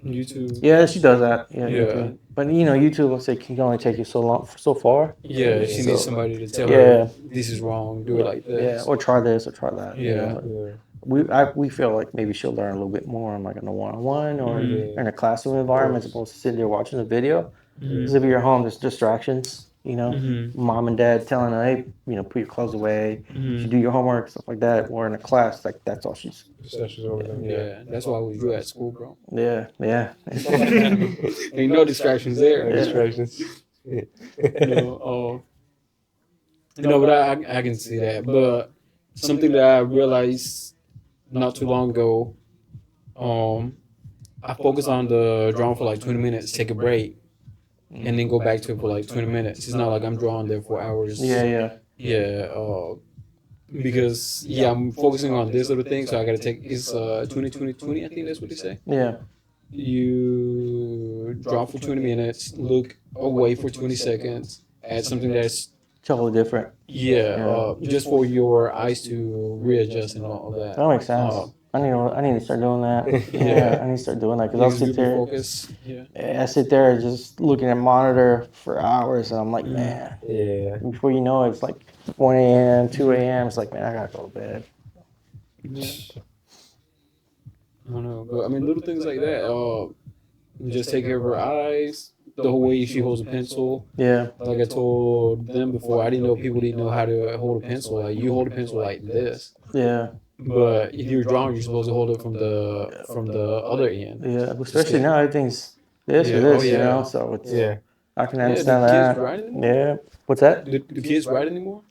Yeah, she does that. Yeah. Yeah. YouTube. But YouTube, let's say, can only take you so far. Yeah, she So- needs somebody to tell Yeah. her this is wrong. Do it like this. Yeah, or try this or try that. Yeah. Yeah. We feel like maybe she'll learn a little bit more on like in a one-on-one or Mhm. in a classroom environment as opposed to sitting there watching the video. Mhm. Because if you're at home, there's distractions. Mhm. Mom and dad telling her, hey, put your clothes away, you Mhm. do your homework, stuff like that. Or in a class, like that's all she's. Sessions over there. Yeah, that's why we do at school, bro. Yeah, yeah. Ain't no distractions there. No distractions. But I can see that. But something that I realized not too long ago, I focus on the drawing for like 20 minutes, take a break, and then go back to it for like 20 minutes. It's not like I'm drawing there for hours. Yeah. Yeah. Because I'm focusing on this little thing, so I gotta take it's 20 I think that's what they say. Yeah. You draw for 20 minutes, look away for 20 seconds, add something that's Totally different. just for your eyes to readjust and all of that. That makes sense. I need to start doing that. Yeah. I need to start doing that because I'll sit there. Focus. Yeah. I sit there just looking at monitor for hours, and I'm like, man. Yeah. Before you know it, it's like 1 a.m., 2 a.m. It's like, man, I gotta go to bed. Yeah. I don't know, but I mean, little things like that. Just take care of her eyes. The whole way she holds a pencil. Yeah. Like I told them before, I didn't know people didn't know how to hold a pencil. Like you hold a pencil like this, Yeah. but if you're drawing, you're supposed to hold it from the other end. Yeah. Especially now, everything's this Yeah. or this, Oh, yeah. So it's, Yeah. I can Yeah, understand do kids that. write anymore? Yeah. What's that? Do kids write anymore?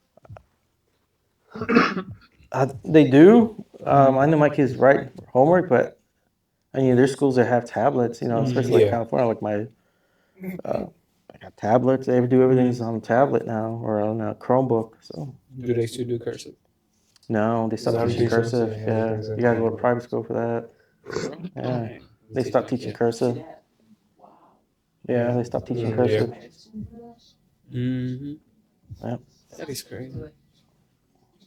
They do. I know my kids write homework, but there's schools that have tablets. Especially like Yeah. California, like my. I got tablets. They do everything's on a tablet now or on a Chromebook. So Do they still do cursive? No, they stopped Not teaching teaching, cursive. yeah, Yeah, makes sense. you gotta go to private school for that. Yeah, Dang. they stopped teaching cursive. Yeah, they stopped teaching Yeah. cursive. Mm-hmm. Yeah. That is crazy.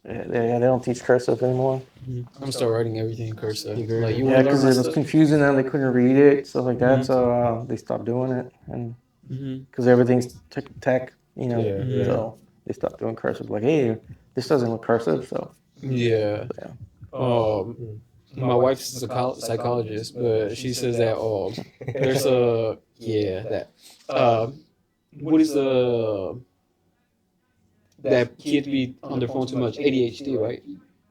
They don't teach cursive anymore. I'm gonna start writing everything in cursive. You agree? Like you Yeah, want to learn because my it was stuff. confusing them. They couldn't read it, stuff like that. Mhm. So they stopped doing it, and Mm-hmm. because everything's tech, Yeah, yeah. so they stopped doing cursive. Like, hey, this doesn't look cursive, so Yeah. yeah. Um, my wife's a psychologist, but she says that there's a that what is the that kids be on their phone too much? ADHD, right?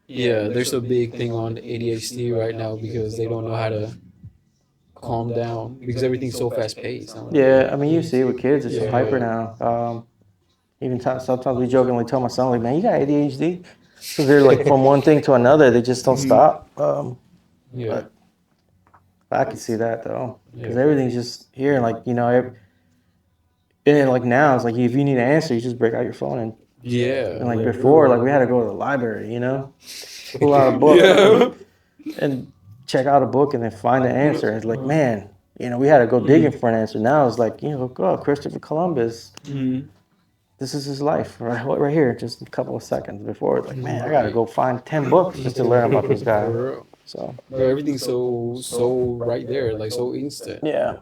Yeah, there's a big thing on ADHD right now because they don't know how to calm down because everything's so fast paced. Yeah, I mean, you see it with kids, it's so Yeah. hyper now. Even sometimes we jokingly tell my son, like, man, you got ADHD. Because they're like from one thing to another, they just don't stop. Yeah, But I can see that though, because yeah, everything's just here, and like and then, like now, it's like if you need an answer, you just break out your phone, yeah, and like before, like we had to go to the library, pull out a book yeah. and check out a book and then find the answer. It's like, man, we had to go digging for an answer. Now it's like, oh, Christopher Columbus, Mhm. this is his life right here, just a couple of seconds before. It's like, man, I got to go find 10 books just to learn about this guy. For real. So, Bro, everything's so right there, like so instant. yeah.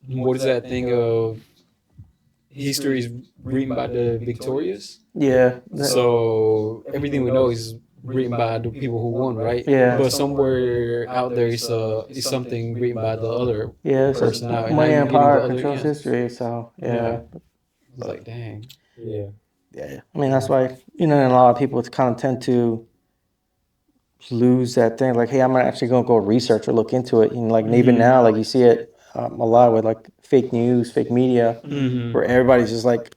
What is that thing of history is written by the victorious? Yeah. So everything we know is written by the people who won, right? Yeah. But somewhere out there is something written by the other Yeah, so person now, and now money you're and getting power the other controls answers. history. So, Yeah. yeah. It's like, dang. Yeah. Yeah. I mean, that's why, and a lot of people kind of tend to lose that thing. Like, hey, I'm actually going to go research or look into it. And like, even now, like you see it a lot with like fake news, fake media, where everybody's just like,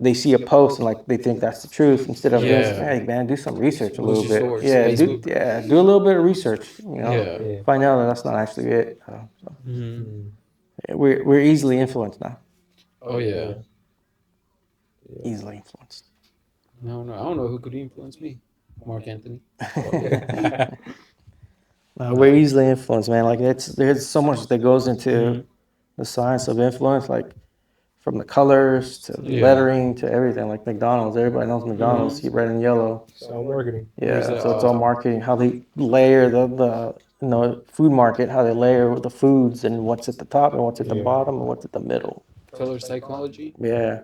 they see a post and like they think that's the truth instead of doing, Yeah. hey man, do some research a What's little your bit. source? Yeah, Facebook. do a little bit of research. Yeah. Yeah. Find out that that's not actually it. So, Mm-hmm. yeah, we're easily influenced now. Oh yeah. Easily influenced. No, I don't know who could influence me. Mark Anthony. We're easily influenced, man. Like there's so much that goes into the science of influence, like from the colors to the Yeah. lettering to everything. Like McDonald's, everybody knows McDonald's, see red and yellow. It's all marketing. Yeah, that, so it's all marketing. How they layer the food market, how they layer the foods and what's at the top and what's at the Yeah. bottom and what's at the middle. Color psychology. Yeah,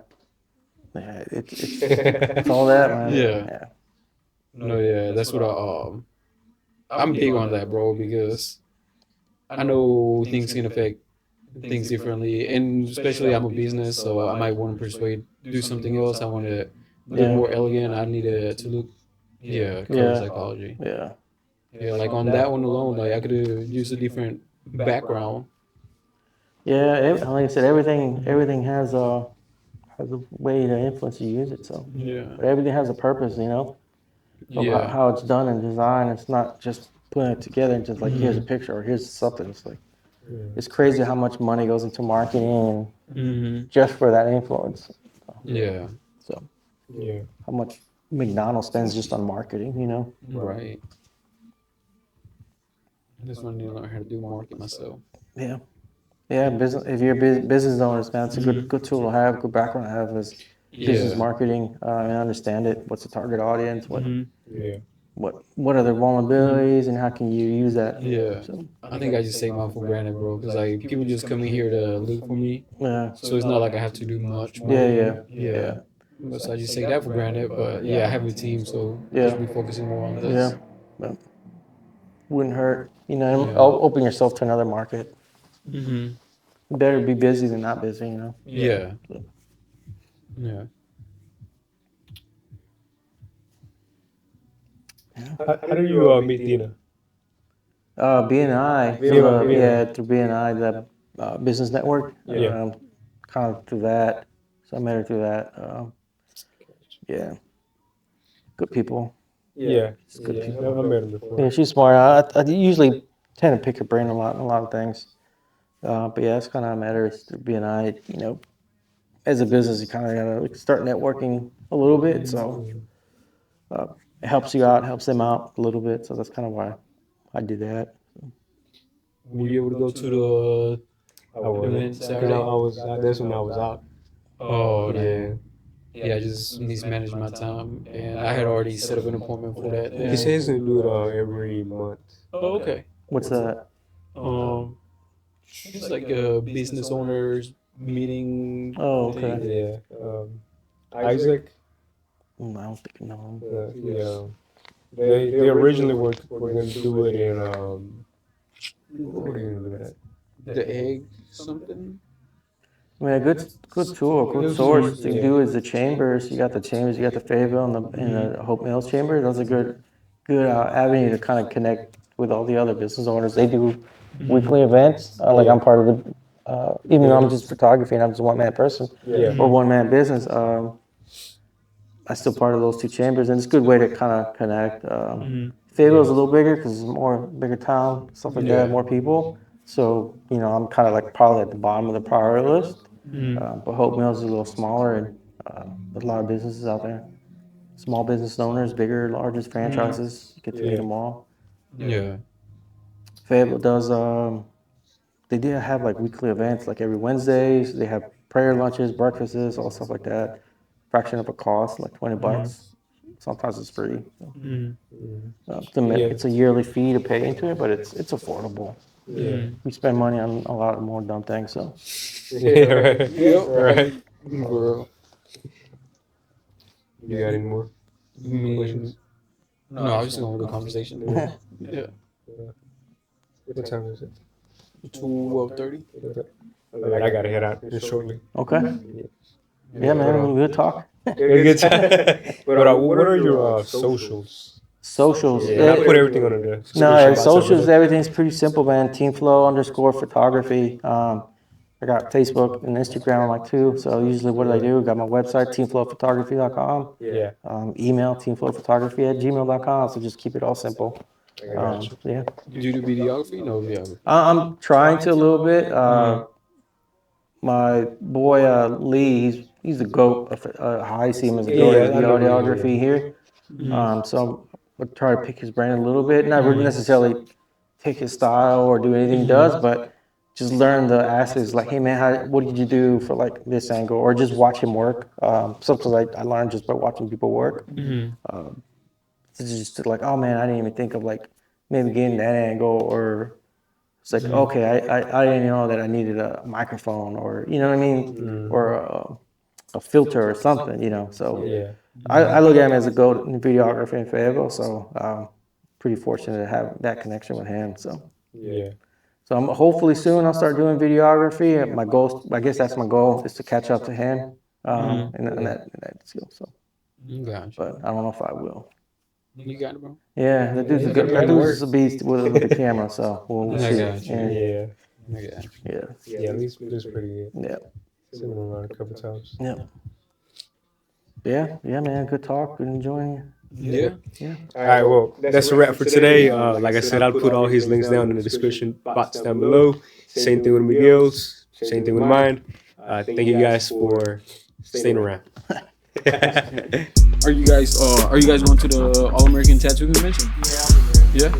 it's all that, man. Yeah. No, yeah, that's what I'm big on that, bro, because I know things can affect things differently, and especially I'm a business, so I might want to persuade do something else. I want to look more elegant. I need to look, color Yeah. psychology. Yeah. Yeah, like on that one alone, like I could use a different background. Yeah, like I said, everything has a way to influence you use it. So, Yeah. but everything has a purpose, of Yeah. how it's done and designed. It's not just putting it together and just like here's a picture or here's something. It's like it's crazy how much money goes into marketing Mm-hmm. just for that influence. Yeah. So, Yeah. how much McDonald's spends just on marketing. Right. I just want to learn how to do market myself. Yeah. Yeah, business. If you're a business owner, man, it's a good tool to have, good background to have is business marketing and understand it. What's the target audience? Yeah. What are their vulnerabilities and how can you use that? Yeah. So, I think I just take mine for granted, bro, because like people just come in here to look for me, yeah. so it's not like I have to do much. Yeah. But so I just take that for granted. But yeah, I have a team, so I should be focusing more on this. Yeah. But wouldn't hurt. Yeah. Open yourself to another market. Mm-hmm. Better be busy than not busy. Yeah. Yeah. How do you meet Dina? BNI, through BNI, the business network. Yeah. Kind of through that. So I met her through that. Yeah. Good people. Yeah. It's good Yeah. people. I met him before. Yeah, she's smart. I usually tend to pick her brain a lot of things. But yeah, that's kind of how I met her. It's through BNI. As a business, you kind of gotta start networking a little bit. So it helps you out, helps them out a little bit. So that's kind of why I do that. Were you able to go to the I was, event because Saturday? I was out. That's when I was out. Oh, Yeah. dang. Yeah, I just mismanaged my time, and I had already set up an appointment for that. He says to do it every month. Oh, okay. What's that? Um, it's like a business owners meeting. Oh, okay. thing. Yeah. Isaac. I don't think no. Yeah. They originally were going to do it in what were they going to do that? The egg something. I mean, a good tool, a good source to do is the chambers. You got the chambers, you got the Fayetteville and the Hope Mills chamber. Those are good avenue to kind of connect with all the other business owners. They do weekly events. Like I'm part of the, even though I'm just photography and I'm just a one man person Yeah. or one man business. I'm still part of those two chambers, and it's a good way to kind of connect. Fayetteville's a little bigger because it's bigger town, stuff like that, more people. So I'm kind of like probably at the bottom of the priority list. But Hope Mills is a little smaller, and there's a lot of businesses out there. Small business owners, bigger, largest franchises. You get to meet them all. Yeah. Fayetteville does. They do have like weekly events, like every Wednesdays. They have prayer lunches, breakfasts, all stuff like that. Fraction of a cost, like $20. Sometimes it's free. It's a yearly fee to pay into it, but it's affordable. Yeah. We spend money on a lot more dumb things, so. Yeah. Right. Right. Bro. You got any more? No, I was just going with the conversation. Yeah. What time is it? 12:30. I gotta head out here shortly. Okay. Yeah, man, good talk. Good time. But what are your socials? Socials. Yeah, I put everything on the description No, box. socials, everything's pretty simple, man. Teamflow_photography. I got Facebook and Instagram on like too. So usually what do I do? Got my website, teamflowphotography.com. Yeah. Email, teamflowphotography@gmail.com. So just keep it all simple. Yeah. Do you do videography? No videography. I'm trying to a little bit. My boy Lee, he's the goat. I see him as a goat of I know Lee, videography here. So I'll try to pick his brain a little bit. Not really necessarily take his style or do anything he does, but just learn the aspects. Like, hey man, what did you do for like this angle? Or just watch him work. Sometimes I learn just by watching people work. It's just like, oh man, I didn't even think of like maybe getting that angle, or it's like, okay, I didn't know that I needed a microphone, or you know what I mean, or a filter or something, So Yeah. I look at him as a goat in videography in Fayetteville, so pretty fortunate to have that connection with him. So Yeah. I'm hopefully soon I'll start doing videography. My goal, I guess that's my goal, is to catch up to him in that skill. So, Gotcha. but I don't know if I will. You got it, bro. Yeah, that dude's a beast with the camera. So we'll I see. got you. Yeah. I got you. Yeah. Yeah. At least it's pretty good. Yeah. Seen him around a couple times. Yeah, man. Good talk. Good enjoying. Yeah. All right, well, that's a wrap for today. Like I said, I'll put all his links down in the description box down below. Same thing with Miguel's. Same thing with mine. Thank you guys for staying around. Are you guys going to the All American Tattoo Convention? Yeah.